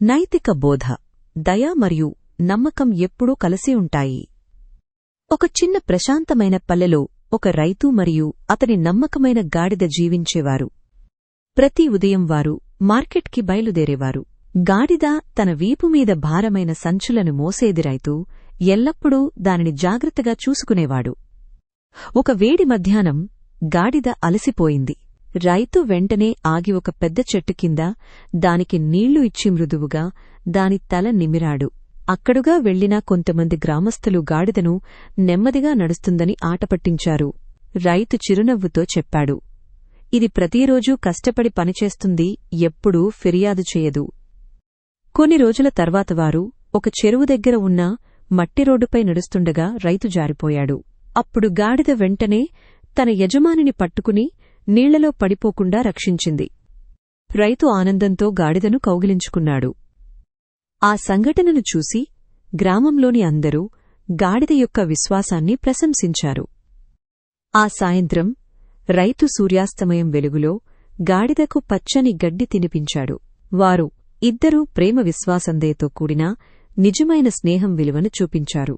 నైతిక బోధ, దయ మరియు నమ్మకం ఎప్పుడూ కలిసి ఉంటాయి. ఒక చిన్న ప్రశాంతమైన పల్లెలో ఒక రైతు మరియు అతని నమ్మకమైన గాడిద జీవించేవారు. ప్రతి ఉదయం వారు మార్కెట్కి బయలుదేరేవారు. గాడిద తన వీపుమీద భారమైన సంచులను మోసేది. రైతు ఎల్లప్పుడూ దానిని జాగ్రత్తగా చూసుకునేవాడు. ఒక వేడి మధ్యాహ్నం గాడిద అలసిపోయింది. రైతు వెంటనే ఆగి ఒక పెద్ద చెట్టు కింద దానికి నీళ్లు ఇచ్చి మృదువుగా దాని తల నిమిరాడు. అక్కడుగా వెళ్లిన కొంతమంది గ్రామస్థులు గాడిదను నెమ్మదిగా నడుస్తుందని ఆటపట్టించారు. రైతు చిరునవ్వుతో చెప్పాడు, ఇది ప్రతిరోజూ కష్టపడి పనిచేస్తుంది, ఎప్పుడూ ఫిర్యాదు చేయదు. కొన్ని రోజుల తర్వాత వారు ఒక చెరువు దగ్గర ఉన్న మట్టి రోడ్డుపై నడుస్తుండగా రైతు జారిపోయాడు. అప్పుడు గాడిద వెంటనే తన యజమానిని పట్టుకుని నీళ్లలో పడిపోకుండా రక్షించింది. రైతు ఆనందంతో గాడిదను కౌగిలించుకున్నాడు. ఆ సంఘటనను చూసి గ్రామంలోని అందరూ గాడిద యొక్క విశ్వాసాన్ని ప్రశంసించారు. ఆ సాయంత్రం రైతు సూర్యాస్తమయం వెలుగులో గాడిదకు పచ్చని గడ్డి తినిపించాడు. వారు ఇద్దరూ ప్రేమ విశ్వాసందయతో కూడిన నిజమైన స్నేహం విలువను చూపించారు.